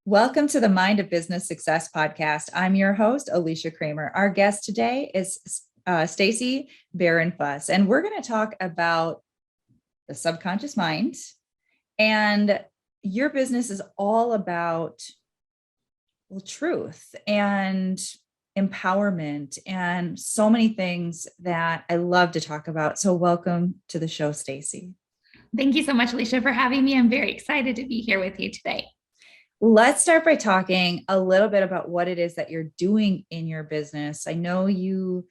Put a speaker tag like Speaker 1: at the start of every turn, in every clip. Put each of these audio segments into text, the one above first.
Speaker 1: Welcome to the Mind of Business Success podcast. I'm your host, Alicia Cramer. Our guest today is Stacy Bahrenfuss, and we're going to talk about the subconscious mind. And your business is all about truth and empowerment and so many things that I love to talk about. So welcome to the show, Stacy.
Speaker 2: Thank you so much, Alicia, for having me. I'm very excited to be here with you today.
Speaker 1: Let's start by talking a little bit about what it is that you're doing in your business. I know you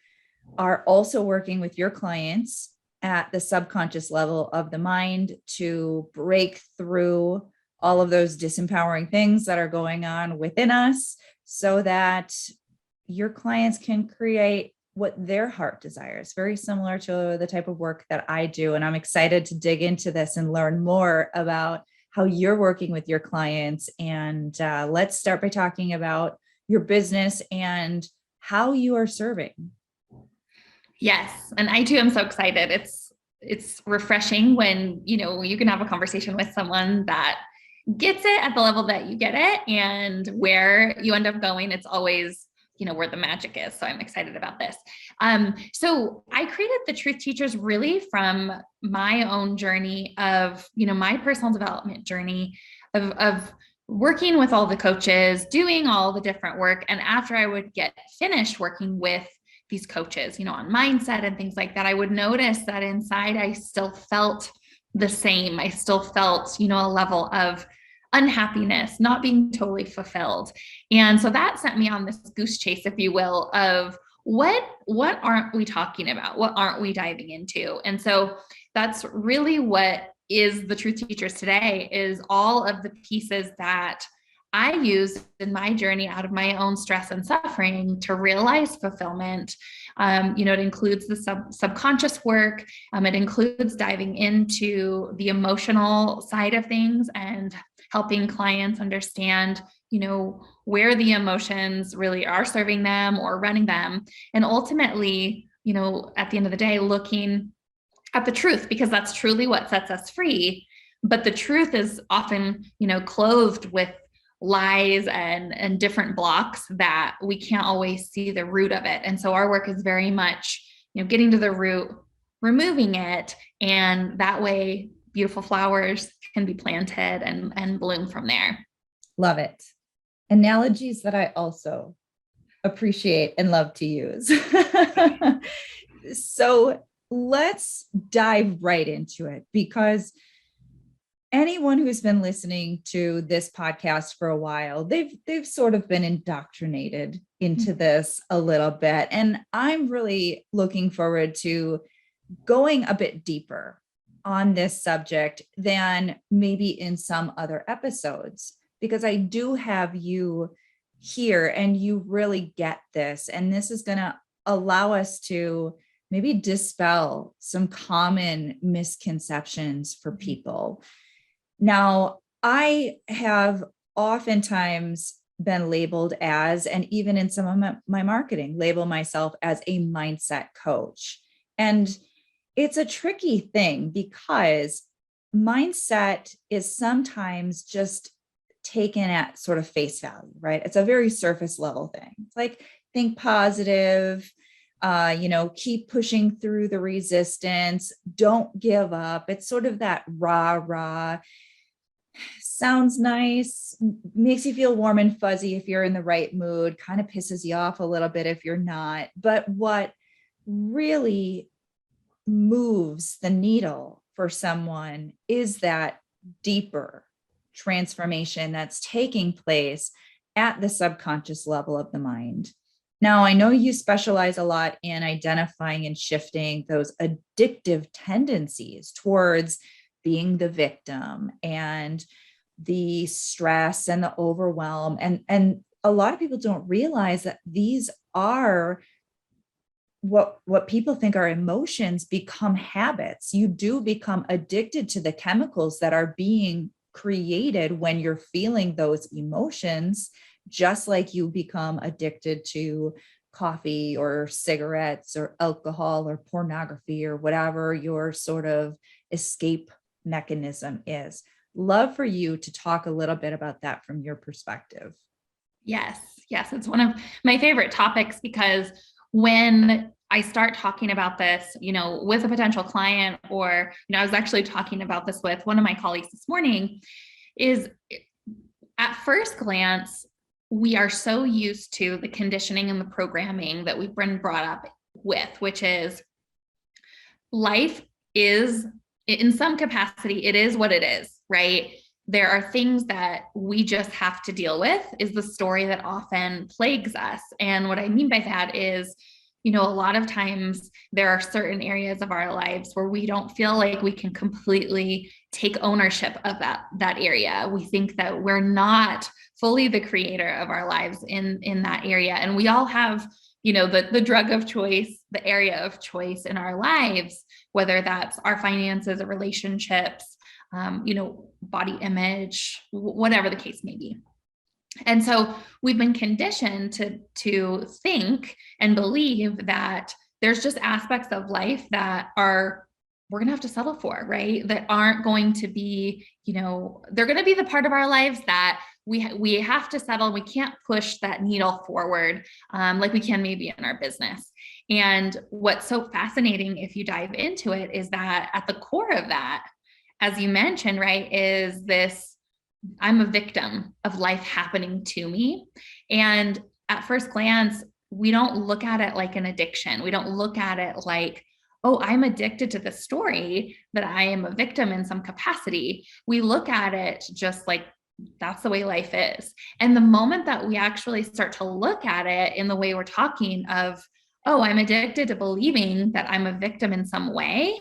Speaker 1: are also working with your clients at the subconscious level of the mind to break through all of those disempowering things that are going on within us so that your clients can create what their heart desires, very similar to the type of work that I do. And I'm excited to dig into this and learn more about how you're working with your clients. And let's start by talking about your business and how you are serving.
Speaker 2: Yes. And I too am so excited. It's refreshing when, you can have a conversation with someone that gets it at the level that you get it, and where you end up going, it's always where the magic is. So I'm excited about this. So I created the Truth Teachers really from my own journey of, my personal development journey of working with all the coaches, doing all the different work. And after I would get finished working with these coaches, on mindset and things like that, I would notice that inside I still felt the same. I still felt, a level of unhappiness, not being totally fulfilled. And so that sent me on this goose chase, if you will, of what aren't we talking about? What aren't we diving into? And so that's really what is the Truth Teachers today, is all of the pieces that I use in my journey out of my own stress and suffering to realize fulfillment. It includes the subconscious work. It includes diving into the emotional side of things and helping clients understand, where the emotions really are serving them or running them. And ultimately, at the end of the day, looking at the truth, because that's truly what sets us free. But the truth is often, clothed with lies and different blocks that we can't always see the root of it. And so our work is very much, getting to the root, removing it, and that way beautiful flowers can be planted and bloom from there.
Speaker 1: Love it. Analogies that I also appreciate and love to use. So let's dive right into it, because anyone who's been listening to this podcast for a while, they've sort of been indoctrinated into this a little bit. And I'm really looking forward to going a bit deeper on this subject than maybe in some other episodes, because I do have you here and you really get this. And this is going to allow us to maybe dispel some common misconceptions for people. Now, I have oftentimes been labeled as, and even in some of my marketing, label myself as a mindset coach. And it's a tricky thing because mindset is sometimes just taken at sort of face value, right? It's a very surface level thing. It's like, think positive, keep pushing through the resistance, don't give up. It's sort of that rah, sounds nice, makes you feel warm and fuzzy if you're in the right mood, kind of pisses you off a little bit if you're not. But what really moves the needle for someone is that deeper transformation that's taking place at the subconscious level of the mind. Now, I know you specialize a lot in identifying and shifting those addictive tendencies towards being the victim and the stress and the overwhelm. And a lot of people don't realize that these are what people think are emotions become habits. You do become addicted to the chemicals that are being created when you're feeling those emotions, just like you become addicted to coffee or cigarettes or alcohol or pornography or whatever your sort of escape mechanism is. love for you to talk a little bit about that from your perspective.
Speaker 2: Yes. Yes. It's one of my favorite topics because when I start talking about this, with a potential client, or, I was actually talking about this with one of my colleagues this morning, is at first glance, we are so used to the conditioning and the programming that we've been brought up with, which is life is, in some capacity, it is what it is, right? There are things that we just have to deal with, is the story that often plagues us. And what I mean by that is, a lot of times there are certain areas of our lives where we don't feel like we can completely take ownership of that area. We think that we're not fully the creator of our lives in that area. And we all have, the drug of choice, the area of choice in our lives, whether that's our finances or relationships, body image, whatever the case may be. And so we've been conditioned to think and believe that there's just aspects of life that we're going to have to settle for, right? That aren't going to be, they're going to be the part of our lives that we have to settle. We can't push that needle forward like we can maybe in our business. And what's so fascinating, if you dive into it, is that at the core of that, as you mentioned, right, is this: I'm a victim of life happening to me. And at first glance, we don't look at it like an addiction. We don't look at it like, oh, I'm addicted to the story that I am a victim in some capacity. We look at it just like, that's the way life is. And the moment that we actually start to look at it in the way we're talking of, oh, I'm addicted to believing that I'm a victim in some way,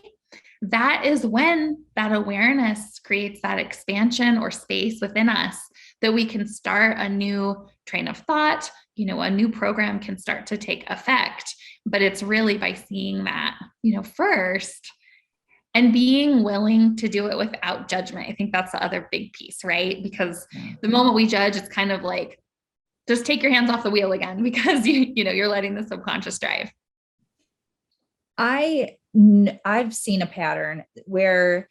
Speaker 2: that is when that awareness creates that expansion or space within us that we can start a new train of thought, a new program can start to take effect. But it's really by seeing that, first, and being willing to do it without judgment. I think that's the other big piece, right? Because the moment we judge, it's kind of like, just take your hands off the wheel again, because you're letting the subconscious drive.
Speaker 1: I've seen a pattern where,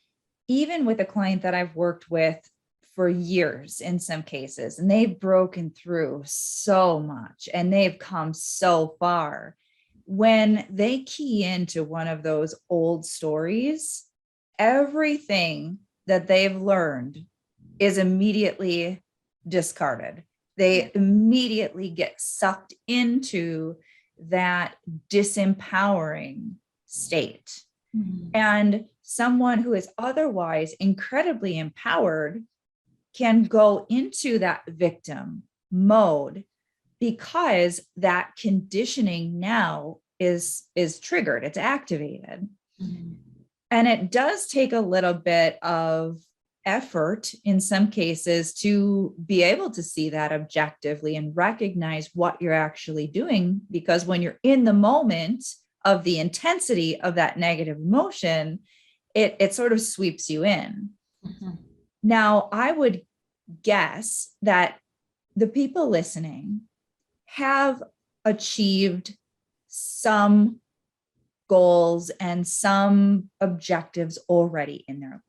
Speaker 1: even with a client that I've worked with for years in some cases, and they've broken through so much and they've come so far, when they key into one of those old stories, everything that they've learned is immediately discarded. They immediately get sucked into that disempowering state. Mm-hmm. And someone who is otherwise incredibly empowered can go into that victim mode because that conditioning now is triggered, it's activated. Mm-hmm. And it does take a little bit of effort in some cases to be able to see that objectively and recognize what you're actually doing, because when you're in the moment of the intensity of that negative emotion, it sort of sweeps you in. Mm-hmm. Now, I would guess that the people listening have achieved some goals and some objectives already in their life.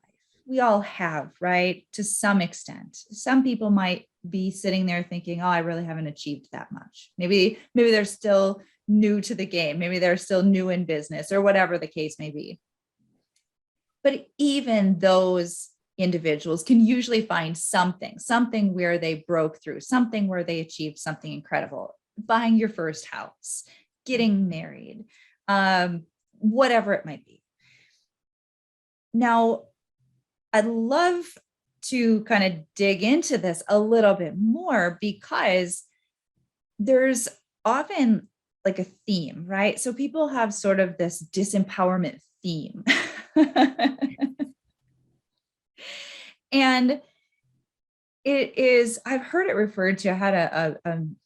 Speaker 1: We all have, right? To some extent. Some people might be sitting there thinking, oh, I really haven't achieved that much. Maybe they're still new to the game. Maybe they're still new in business, or whatever the case may be. But even those individuals can usually find something where they broke through, something where they achieved something incredible. Buying your first house, getting married, whatever it might be. Now, I'd love to kind of dig into this a little bit more, because there's often like a theme, right? So people have sort of this disempowerment theme. And it is, I've heard it referred to, I had a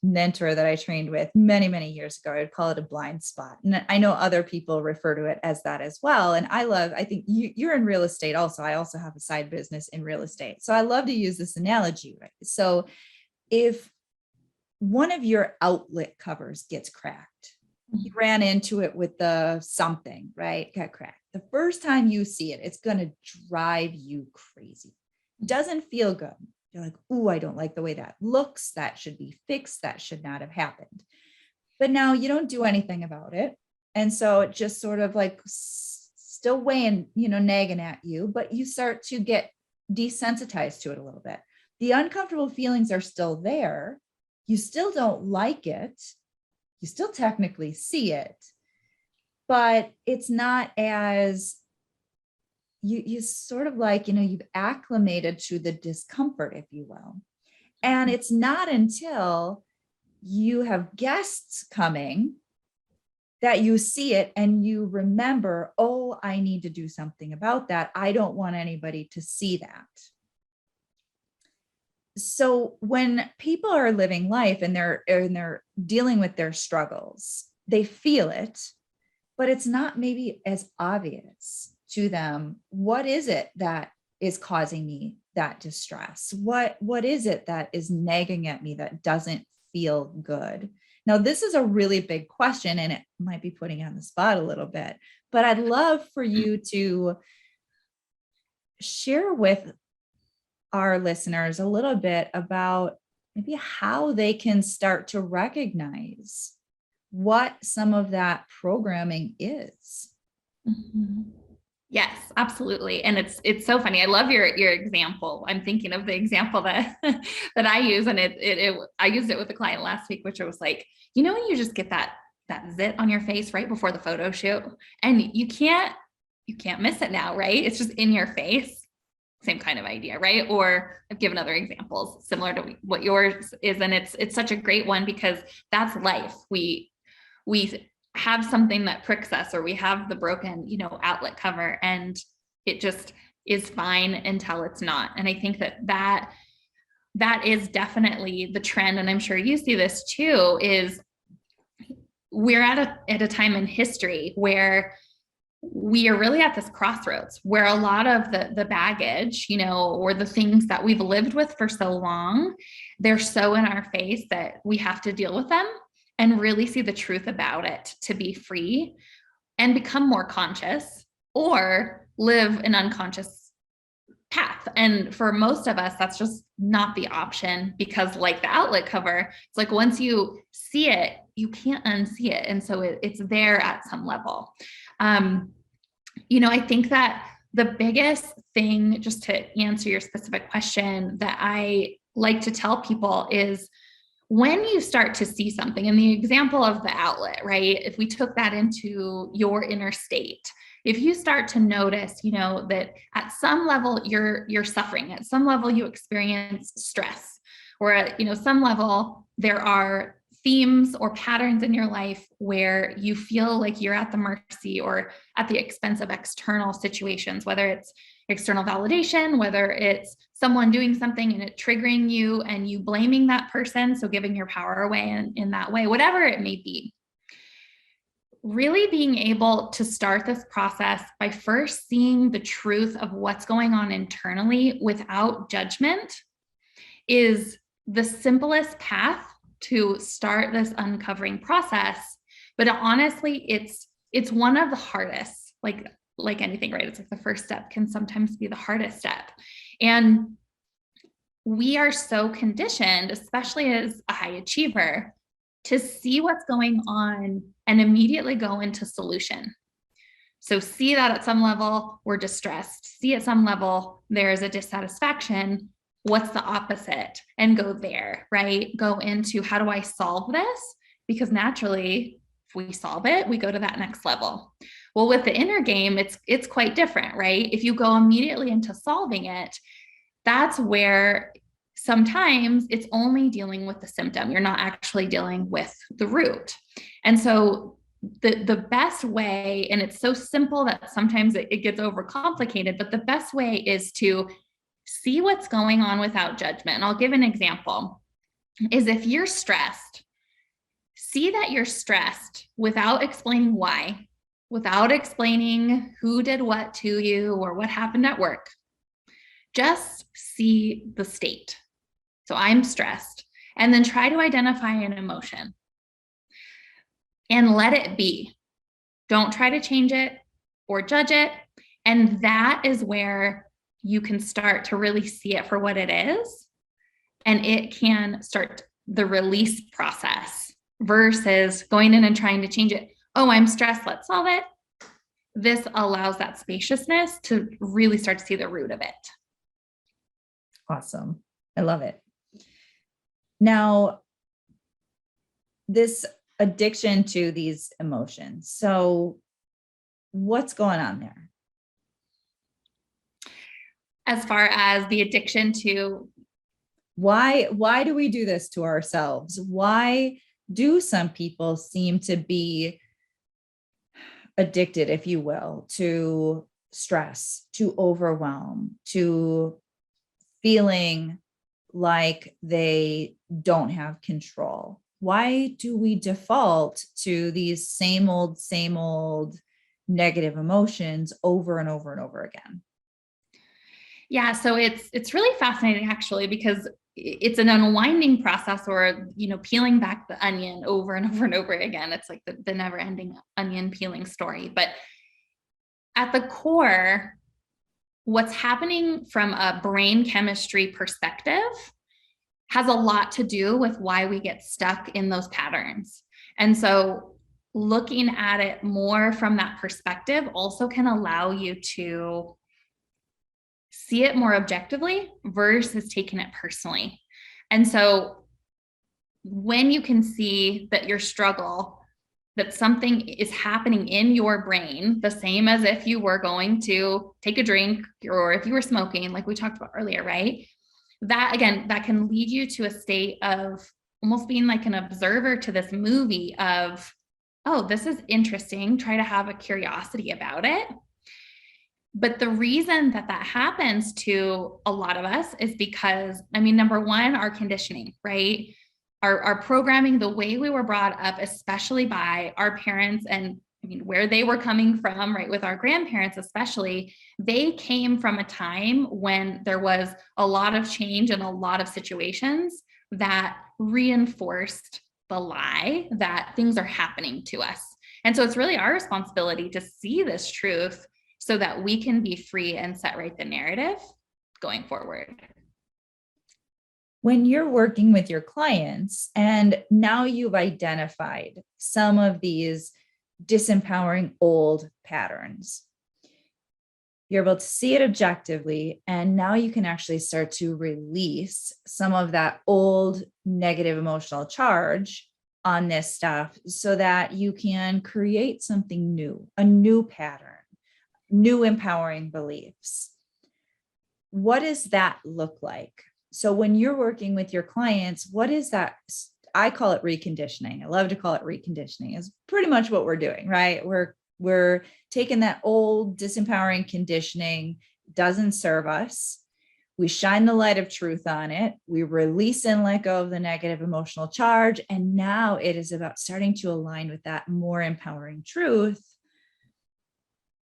Speaker 1: mentor that I trained with many, many years ago. I'd call it a blind spot. And I know other people refer to it as that as well. And I think you're in real estate also. I also have a side business in real estate. So I love to use this analogy, right? So if one of your outlet covers gets cracked, you ran into it with the something, right? Got cracked. The first time you see it, it's going to drive you crazy. doesn't feel good. You're like, ooh, I don't like the way that looks. That should be fixed. That should not have happened. But now you don't do anything about it. And so it just sort of like still weighing, nagging at you, but you start to get desensitized to it a little bit. The uncomfortable feelings are still there. You still don't like it. You still technically see it, but it's not as you sort of like, you've acclimated to the discomfort, if you will. And it's not until you have guests coming that you see it and you remember, oh, I need to do something about that. I don't want anybody to see that. So when people are living life and they're dealing with their struggles, they feel it, but it's not maybe as obvious to them. What is it that is causing me that distress? What is it that is nagging at me that doesn't feel good? Now, this is a really big question, and it might be putting you on the spot a little bit, but I'd love for you to share with our listeners a little bit about maybe how they can start to recognize what some of that programming is.
Speaker 2: Mm-hmm. Yes, absolutely. And it's so funny. I love your example. I'm thinking of the example that that I use, and I used it with a client last week, which was like, when you just get that zit on your face right before the photo shoot, and you can't miss it now, right? It's just in your face. Same kind of idea, right? Or I've given other examples similar to what yours is, and it's such a great one because that's life. We have something that pricks us, or we have the broken, outlet cover, and it just is fine until it's not. And I think that is definitely the trend. And I'm sure you see this too, is we're at a time in history where we are really at this crossroads where a lot of the baggage, or the things that we've lived with for so long, they're so in our face that we have to deal with them and really see the truth about it to be free and become more conscious, or live an unconscious path. And for most of us, that's just not the option, because like the outlet cover, it's like once you see it, you can't unsee it. And so it's there at some level. I think that the biggest thing, just to answer your specific question, that I like to tell people is, when you start to see something, in the example of the outlet, right? If we took that into your inner state, if you start to notice, that at some level you're suffering, at some level you experience stress, or at, some level there are themes or patterns in your life where you feel like you're at the mercy or at the expense of external situations, whether it's external validation, whether it's someone doing something and it triggering you and you blaming that person, so giving your power away in that way, whatever it may be. Really being able to start this process by first seeing the truth of what's going on internally without judgment is the simplest path to start this uncovering process. But honestly, it's one of the hardest, like anything, right? It's like the first step can sometimes be the hardest step. And we are so conditioned, especially as a high achiever, to see what's going on and immediately go into solution. So see that at some level we're distressed, see at some level there's a dissatisfaction. What's the opposite? And go there, right? Go into, how do I solve this? Because naturally, if we solve it, we go to that next level. Well, with the inner game, it's quite different, right? If you go immediately into solving it, that's where sometimes it's only dealing with the symptom. You're not actually dealing with the root. And so the best way, and it's so simple that sometimes it gets overcomplicated, but the best way is to see what's going on without judgment. And I'll give an example, is if you're stressed, see that you're stressed without explaining why, without explaining who did what to you or what happened at work. Just see the state. So I'm stressed, and then try to identify an emotion and let it be. Don't try to change it or judge it. And that is where you can start to really see it for what it is. And it can start the release process versus going in and trying to change it. Oh, I'm stressed. Let's solve it. This allows that spaciousness to really start to see the root of it.
Speaker 1: Awesome. I love it. Now, this addiction to these emotions. So what's going on there?
Speaker 2: As far as the addiction to
Speaker 1: why do we do this to ourselves? Why do some people seem to be addicted, if you will, to stress, to overwhelm, to feeling like they don't have control? Why do we default to these same old negative emotions over and over and over again?
Speaker 2: Yeah, so it's really fascinating actually, because it's an unwinding process, or peeling back the onion over and over and over again. It's like the never-ending onion peeling story. But at the core, what's happening from a brain chemistry perspective has a lot to do with why we get stuck in those patterns. And so looking at it more from that perspective also can allow you to see it more objectively versus taking it personally. And so when you can see that your struggle, that something is happening in your brain, the same as if you were going to take a drink or if you were smoking, like we talked about earlier, right? That again, that can lead you to a state of almost being like an observer to this movie of, oh, this is interesting. Try to have a curiosity about it. But the reason that happens to a lot of us is because, number one, our conditioning, right? Our programming, the way we were brought up, especially by our parents and where they were coming from, right? With our grandparents, especially, they came from a time when there was a lot of change and a lot of situations that reinforced the lie that things are happening to us. And so it's really our responsibility to see this truth so that we can be free and set right the narrative going forward.
Speaker 1: When you're working with your clients and now you've identified some of these disempowering old patterns, you're able to see it objectively, and now you can actually start to release some of that old negative emotional charge on this stuff so that you can create something new, a new pattern, new empowering beliefs. What does that look like? So when you're working with your clients, what is that? I call it reconditioning. I love to call it reconditioning. It's pretty much what we're doing, right? We're taking that old disempowering conditioning, doesn't serve us. We shine the light of truth on it. We release and let go of the negative emotional charge. And now it is about starting to align with that more empowering truth.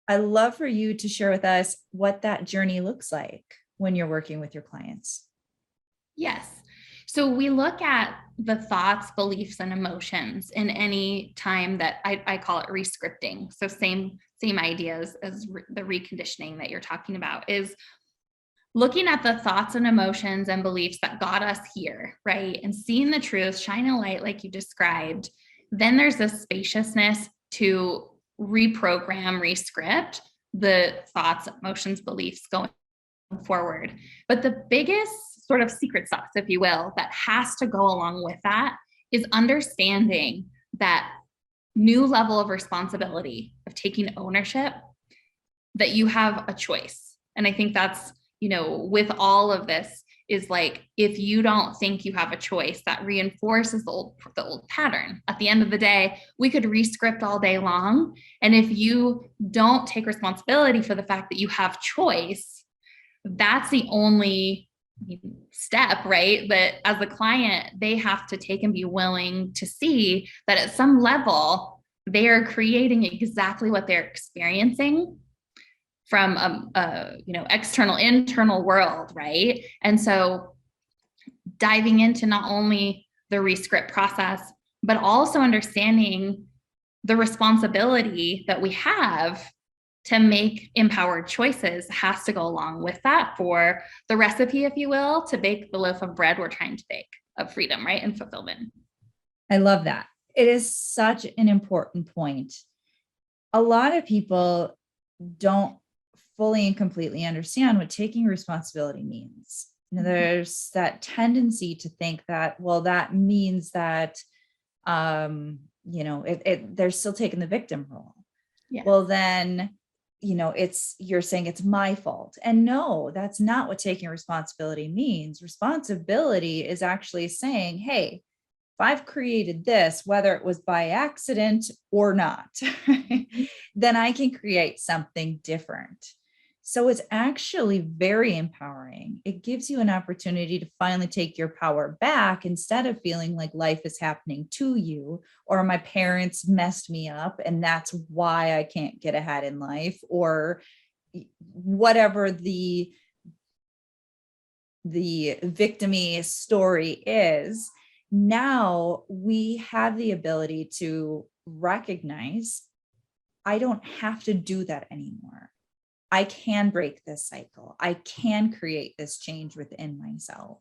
Speaker 1: I'd love for you to share with us what that journey looks like when you're working with your clients.
Speaker 2: Yes. So we look at the thoughts, beliefs, and emotions in any time that I call it rescripting. So same ideas as the reconditioning that you're talking about, is looking at the thoughts and emotions and beliefs that got us here, right? And seeing the truth, shine a light like you described. Then there's this spaciousness to reprogram, rescript the thoughts, emotions, beliefs going forward. But the biggest sort of secret sauce, if you will, that has to go along with that is understanding that new level of responsibility of taking ownership, that you have a choice. And I think that's, with all of this, is like, if you don't think you have a choice, that reinforces the old pattern. At the end of the day, we could rescript all day long. And if you don't take responsibility for the fact that you have choice, that's the only step, right? That as a client, they have to take and be willing to see that at some level, they are creating exactly what they're experiencing from external, internal world, right? And so diving into not only the rescript process, but also understanding the responsibility that we have to make empowered choices has to go along with that for the recipe, if you will, to bake the loaf of bread we're trying to bake of freedom, right? And fulfillment.
Speaker 1: I love that. It is such an important point. A lot of people don't fully and completely understand what taking responsibility means. There's that tendency to think that, well, that means that, they're still taking the victim role. Yeah. Well, then, you're saying it's my fault. And no, that's not what taking responsibility means. Responsibility is actually saying, hey, if I've created this, whether it was by accident or not, then I can create something different. So it's actually very empowering. It gives you an opportunity to finally take your power back instead of feeling like life is happening to you, or my parents messed me up and that's why I can't get ahead in life, or whatever the victim-y story is. Now we have the ability to recognize, I don't have to do that anymore. I can break this cycle. I can create this change within myself.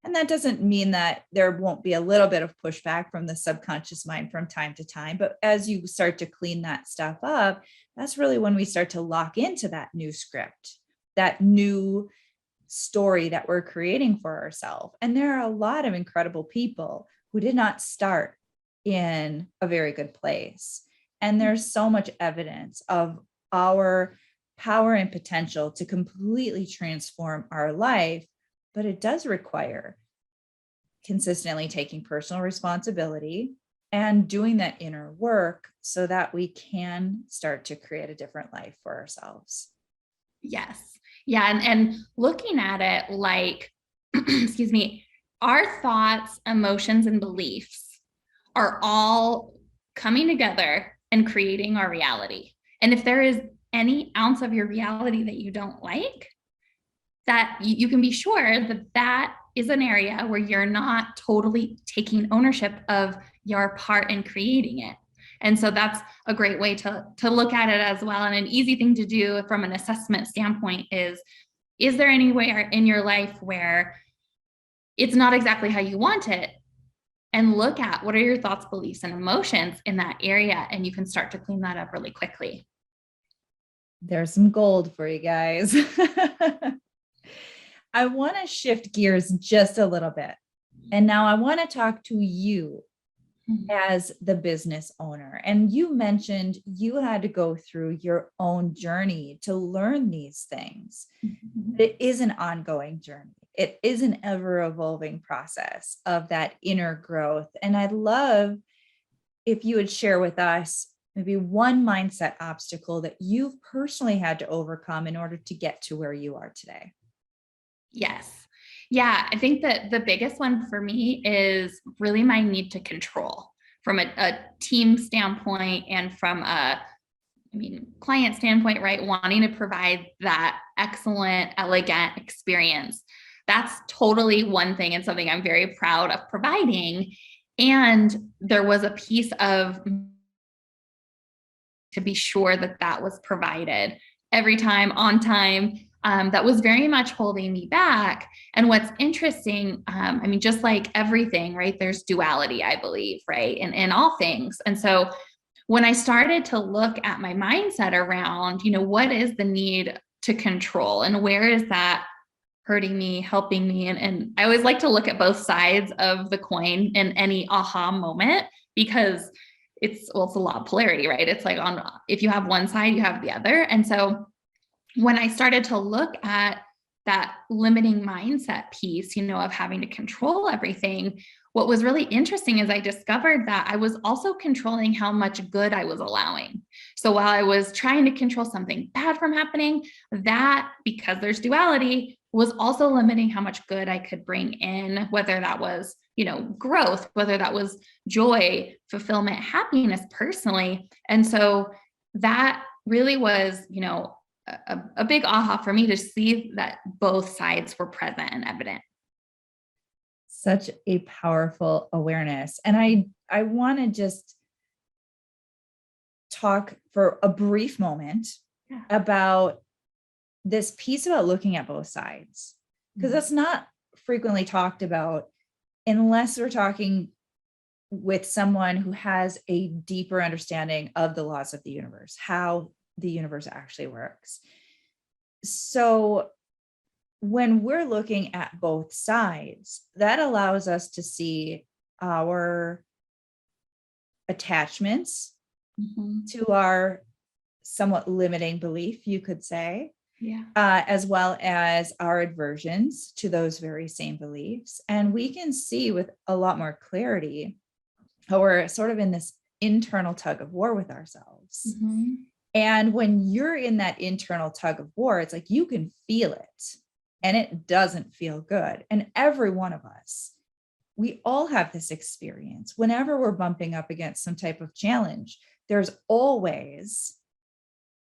Speaker 1: And that doesn't mean that there won't be a little bit of pushback from the subconscious mind from time to time. But as you start to clean that stuff up, that's really when we start to lock into that new script, that new story that we're creating for ourselves. And there are a lot of incredible people who did not start in a very good place. And there's so much evidence of our power and potential to completely transform our life, but it does require consistently taking personal responsibility and doing that inner work so that we can start to create a different life for ourselves.
Speaker 2: Yes. Yeah. And looking at it like, excuse me, our thoughts, emotions, and beliefs are all coming together and creating our reality. And if there is any ounce of your reality that you don't like, that you can be sure that that is an area where you're not totally taking ownership of your part in creating it. And so that's a great way to look at it as well. And an easy thing to do from an assessment standpoint is there anywhere in your life where it's not exactly how you want it? And look at what are your thoughts, beliefs, and emotions in that area. And you can start to clean that up really quickly.
Speaker 1: There's some gold for you guys. I want to shift gears just a little bit. And now I want to talk to you as the business owner. And you mentioned you had to go through your own journey to learn these things. It is an ongoing journey. It is an ever evolving process of that inner growth. And I'd love if you would share with us maybe one mindset obstacle that you've personally had to overcome in order to get to where you are today.
Speaker 2: Yes. Yeah. I think that the biggest one for me is really my need to control from a team standpoint and from client standpoint, right? Wanting to provide that excellent, elegant experience. That's totally one thing and something I'm very proud of providing. And there was a piece of to be sure that that was provided every time on time. That was very much holding me back. And what's interesting, just like everything, right? There's duality, I believe, right? In all things. And so when I started to look at my mindset around, what is the need to control and where is that hurting me, helping me? And I always like to look at both sides of the coin in any aha moment, because it's a lot of polarity, right? It's like if you have one side, you have the other. And so when I started to look at that limiting mindset piece, of having to control everything, what was really interesting is I discovered that I was also controlling how much good I was allowing. So while I was trying to control something bad from happening, that, because there's duality, was also limiting how much good I could bring in, whether that was, growth, whether that was joy, fulfillment, happiness personally. And so that really was, a big aha for me to see that both sides were present and evident.
Speaker 1: Such a powerful awareness. And I want to just talk for a brief moment
Speaker 2: Yeah.
Speaker 1: about this piece about looking at both sides, because that's not frequently talked about unless we're talking with someone who has a deeper understanding of the laws of the universe, how the universe actually works. So when we're looking at both sides, that allows us to see our attachments to our somewhat limiting belief, you could say, as well as our aversions to those very same beliefs. And we can see with a lot more clarity how we're sort of in this internal tug of war with ourselves. And when you're in that internal tug of war, it's like you can feel it and it doesn't feel good. And every one of us, we all have this experience. Whenever we're bumping up against some type of challenge, there's always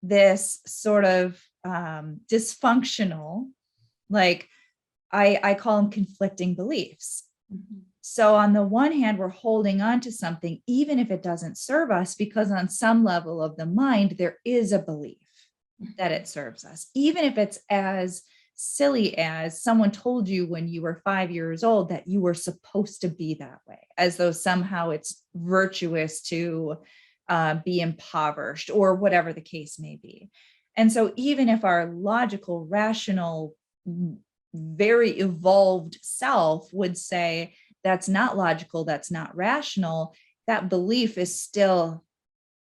Speaker 1: this sort of dysfunctional, like I call them conflicting beliefs. So on the one hand, we're holding on to something, even if it doesn't serve us, because on some level of the mind, there is a belief that it serves us, even if it's as silly as someone told you when you were 5 years old that you were supposed to be that way, as though somehow it's virtuous to be impoverished or whatever the case may be. And so even if our logical, rational, very evolved self would say, that's not logical, that's not rational, that belief is still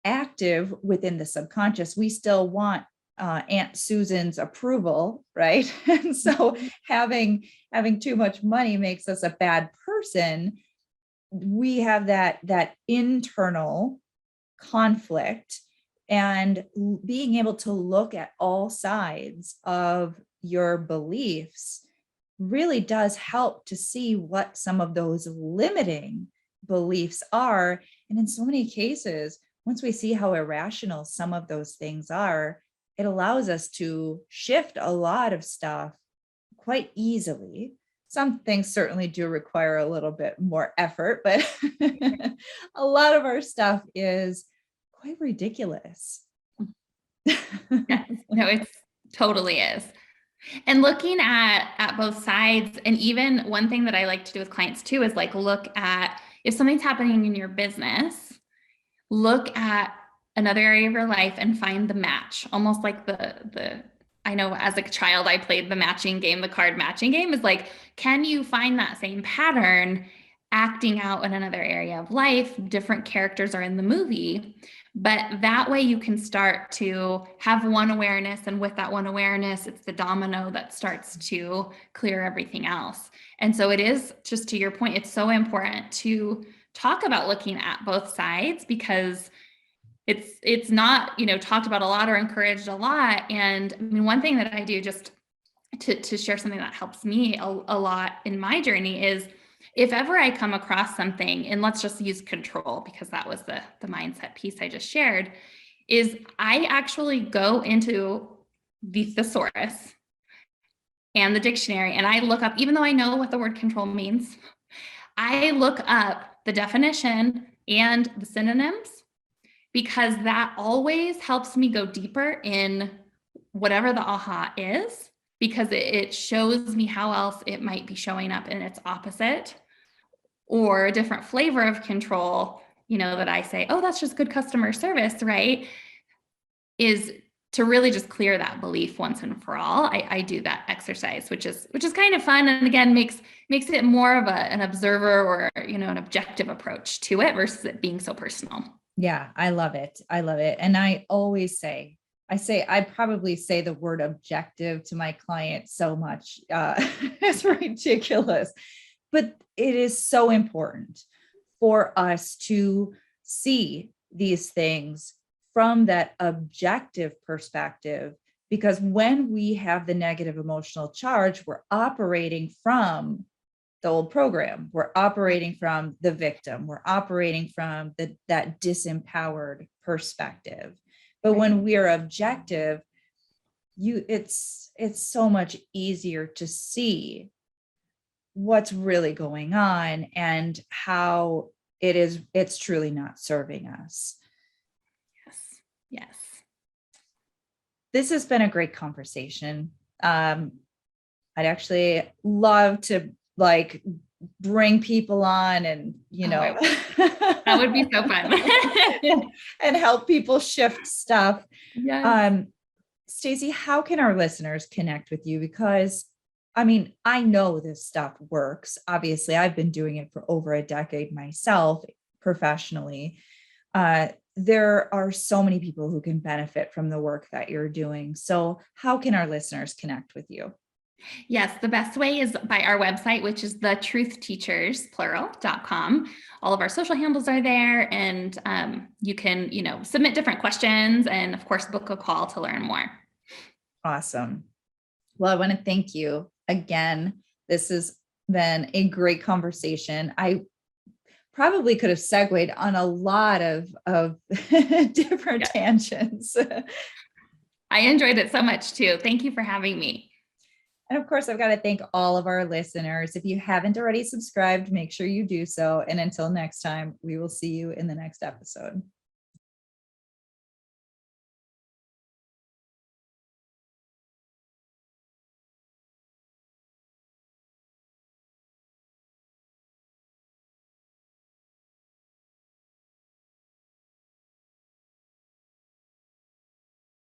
Speaker 1: active within the subconscious. We still want Aunt Susan's approval, right? And so having too much money makes us a bad person. We have that internal conflict, and being able to look at all sides of your beliefs really does help to see what some of those limiting beliefs are. And in so many cases, once we see how irrational some of those things are, it allows us to shift a lot of stuff quite easily. Some things certainly do require a little bit more effort, but a lot of our stuff is quite ridiculous.
Speaker 2: Yes. No, it totally is. And looking at both sides, and even one thing that I like to do with clients too is like look at if something's happening in your business, look at another area of your life and find the match. Almost like the I know as a child I played the matching game, the card matching game is like, can you find that same pattern acting out in another area of life? Different characters are in the movie. But that way you can start to have one awareness, and with that one awareness, it's the domino that starts to clear everything else. And so it is, just to your point, it's so important to talk about looking at both sides, because it's not, talked about a lot or encouraged a lot. And I mean, one thing that I do, just to share something that helps me a lot in my journey, is if ever I come across something, and let's just use control, because that was the mindset piece I just shared, is I actually go into the thesaurus and the dictionary, and I look up, even though I know what the word control means, I look up the definition and the synonyms, because that always helps me go deeper in whatever the aha is, because it shows me how else it might be showing up in its opposite, or a different flavor of control, that I say, oh, that's just good customer service, right? Is to really just clear that belief once and for all. I do that exercise, which is kind of fun. And again, makes it more of an observer, or, an objective approach to it, versus it being so personal.
Speaker 1: Yeah, I love it. And I always say, I probably say the word objective to my clients so much. It's ridiculous, but it is so important for us to see these things from that objective perspective, because when we have the negative emotional charge, we're operating from the old program. We're operating from the victim. We're operating from that disempowered perspective. But when we're objective, it's so much easier to see what's really going on and how it's truly not serving us.
Speaker 2: Yes.
Speaker 1: this has been a great conversation. I'd actually love to like bring people on and,
Speaker 2: that would be so fun.
Speaker 1: and help people shift stuff.
Speaker 2: Yes.
Speaker 1: Stacy, how can our listeners connect with you? Because I know this stuff works. Obviously, I've been doing it for over a decade myself professionally. There are so many people who can benefit from the work that you're doing. So how can our listeners connect with you?
Speaker 2: Yes, the best way is by our website, which is thetruthteachers.com. All of our social handles are there, and you can, submit different questions and, of course, book a call to learn more.
Speaker 1: Awesome. Well, I want to thank you again. This has been a great conversation. I probably could have segued on a lot of different tangents.
Speaker 2: I enjoyed it so much too. Thank you for having me.
Speaker 1: And of course, I've got to thank all of our listeners. If you haven't already subscribed, make sure you do so. And until next time, we will see you in the next episode.